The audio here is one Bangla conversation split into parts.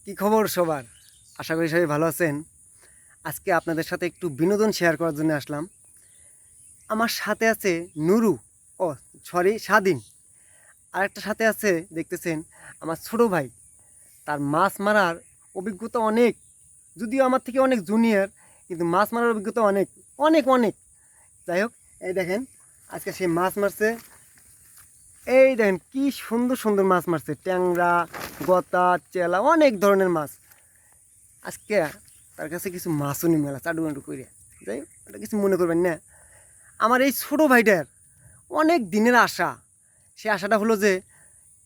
কি খবর সবার? আশা করি সবাই ভালো আছেন। আজকে আপনাদের সাথে একটু বিনোদন শেয়ার করার জন্য আসলাম। আমার সাথে আছে নুরু, ও সরি স্বাধীন। আর একটা সাথে আছে দেখতেছেন আমার ছোট ভাই। তার মাছ মারার অভিজ্ঞতা অনেক, যদিও আমার থেকে অনেক জুনিয়র, কিন্তু মাছ মারার অভিজ্ঞতা অনেক অনেক অনেক। যাই হোক, এই দেখেন আজকে সে মাছ মারছে। এই দেখেন কি সুন্দর সুন্দর মাছ মারছে, ট্যাংরা, গতা, চেলা, অনেক ধরনের মাছ। আজকে তার কাছে কিছু মাছও নি মেলা চাডু মাডু করে। যাই হোক, এটা কিছু মনে করবেন না। আমার এই ছোটো ভাইটার অনেক দিনের আশা। সে আশাটা হলো যে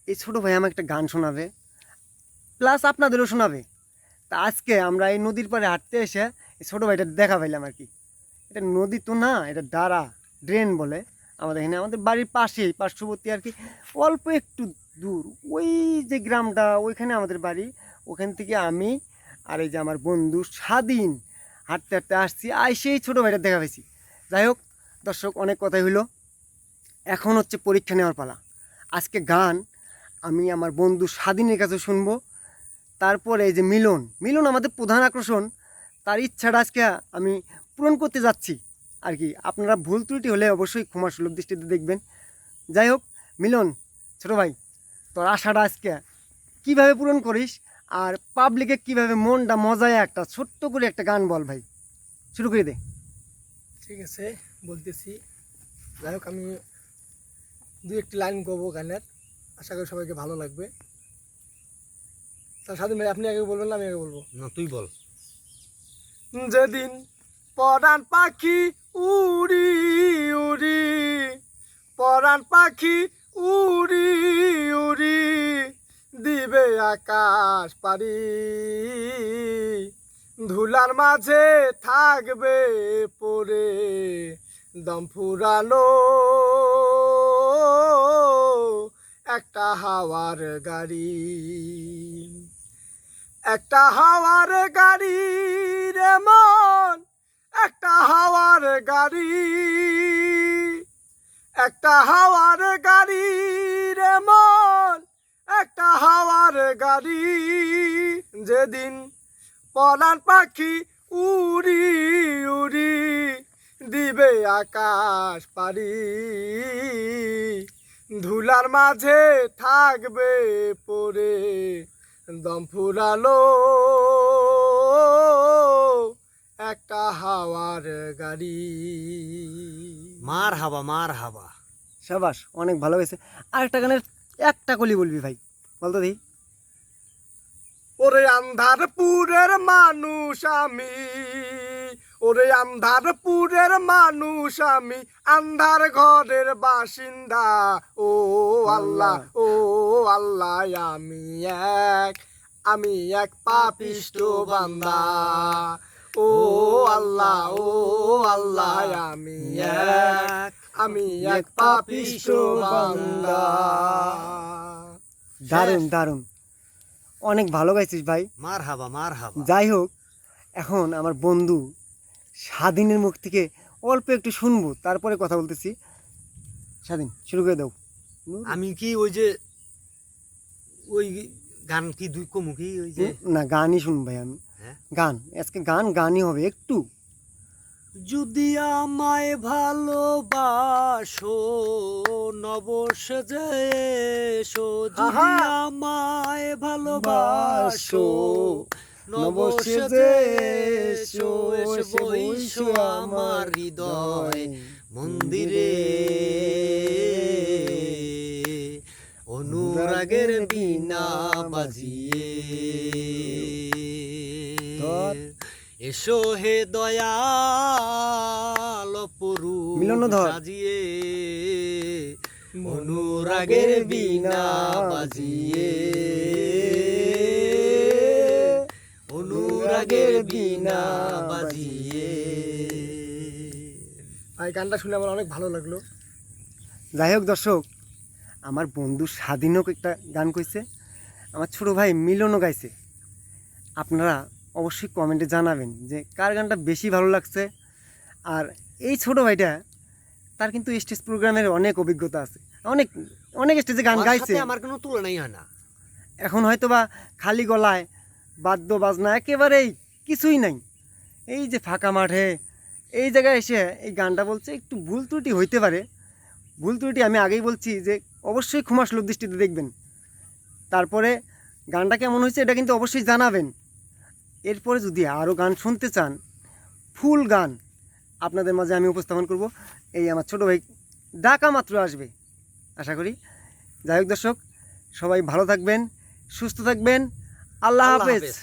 এই ছোটো ভাই আমাকে একটা গান শোনাবে, প্লাস আপনাদেরও শোনাবে। তা আজকে আমরা এই নদীর পাড়ে হাঁটতে এসে এই ছোটো ভাইটা দেখা পাইলাম আর কি। এটা নদী তো না, এটা ডারা, ড্রেন বলে আমাদের এখানে। আমাদের বাড়ির পাশেই, পার্শ্ববর্তী আর কি, অল্প একটু দূর। ওই যে গ্রামটা, ওইখানে আমাদের বাড়ি। ওখান থেকে আমি আর এই যে আমার বন্ধু স্বাধীন হাঁটতে হাঁটতে আসছি, সেই ছোটো ভাইটা দেখা পাইছি। যাই হোক দর্শক, অনেক কথাই হইলো। এখন হচ্ছে পরীক্ষা নেওয়ার পালা। আজকে গান আমি আমার বন্ধু স্বাধীনের কাছে শুনবো। তারপরে এই যে মিলন, মিলন আমাদের প্রধান আকর্ষণ, তার ইচ্ছাটা আজকে আমি পূরণ করতে যাচ্ছি আর কি। আপনারা ভুল ত্রুটি হলে অবশ্যই ক্ষমা সুলভ দৃষ্টিতে দেখবেন। যাই হোক মিলন, ছোটো ভাই, তোর আশাটা আজকে কীভাবে পূরণ করিস, আর পাবলিকে কীভাবে মনটা মজায় একটা ছোট্ট করে একটা গান বল ভাই, শুরু করে দে। ঠিক আছে, বলতেছি। যাই হোক, আমি দু একটি লাইন গাবো গানের, আশা করি সবাইকে ভালো লাগবে। তা স্বাধীন ভাই, আপনি আগে বলবেন না আমি আগে বলবো? না, তুই বল। যেদিন পরাণ পাখি উড়ি উড়ি, পরাণ পাখি উড়ি উড়ি দিবে আকাশ পারি, ধুলার মাঝে থাকবে পড়ে দম ফুরানো একটা হাওয়ার গাড়ি, একটা হাওয়ার গাড়ি রে মন, একটা হাওয়ার গাড়ি, একটা হাওয়ার গাড়ি রে মন, একটা হাওয়ার গাড়ি। যেদিন পরাণ পাখি উড়ি উড়ি দিবে আকাশ পারি, ধুলার মাঝে থাকবে পড়ে দম ফুরালো একটা হাওয়ার গাড়ি। মার হাবা, মার হাবা। সাবাস, অনেক ভালো হয়েছে। আরেকটা গানের একটা কলি বলবি ভাই, বলতো দেখি। ওরে আন্ধারপুরের মানুষ আমি, ওরে আন্ধারপুরের মানুষ আমি, আন্ধার ঘরের বাসিন্দা। ও আল্লাহ, ও আল্লাহ, আমি এক পাপিষ্ট বান্দা। ও আল্লাহ, ও আল্লাহ, আমি এক পাপিষ্ট বান্দা। দারুণ দারুণ, অনেক ভালো গাইছিস ভাই। মার হাবা, মার হাবা। যাই হোক, এখন আমার বন্ধু স্বাধীনের মুখ থেকে অল্প একটু শুনবো, তারপরে কথা বলতেছি। স্বাধীন, শুরু করে দাও। আমি কি ওই যে ওই গান কি দুই কমুখী ওই যে না, গানই শুনবো ভাই আমি। হ্যাঁ? গান আজকে গানই হবে একটু। যদি আমায় ভালোবাসো নবসেজে এসো, যদি আমায় ভালোবাসো নবসেজে এসো, এসে বইসো আমার হৃদয় মন্দিরে, অনুরাগের বীণা বাজিয়ে এসো হে দয়াল অপরূপ সাজিয়ে, অনুরাগের বীণা বাজিয়ে, অনুরাগের বীণা বাজিয়ে। এই গানটা শুনে আমার অনেক ভালো লাগলো। যাই হোক দর্শক, আমার বন্ধু স্বাধীনও একটা গান কইছে, আমার ছোটো ভাই মিলনও গাইছে। আপনারা অবশ্যই কমেন্টে জানাবেন যে কার গানটা বেশি ভালো লাগছে। আর এই ছোটো ভাইটা, তার কিন্তু স্টেজ প্রোগ্রামের অনেক অভিজ্ঞতা আছে, অনেক অনেক স্টেজে গান গাইছে। আমার কোনো তুলনাই হয় না। এখন হয়তো বা খালি গলায় বাদ্য বাজনা একেবারেই কিছুই নাই। এই যে ফাঁকা মাঠে এই জায়গায় এসে এই গানটা বলছে, একটু ভুল ত্রুটি হইতে পারে। ভুল ত্রুটি আমি আগেই বলছি যে অবশ্যই ক্ষমাসুলভ দৃষ্টিতে দেখবেন। তারপরে গানটা কেমন হয়েছে এটা কিন্তু অবশ্যই জানাবেন। এরপরে যদি আরও গান শুনতে চান, ফুল গান আপনাদের মাঝে আমি উপস্থাপন করব। এই আমার ছোটো ভাই ডাকা মাত্র আসবে আশা করি। যাই হোক দর্শক, সবাই ভালো থাকবেন, সুস্থ থাকবেন। আল্লাহ আল্লাহ হাফেজ। হাফেজ।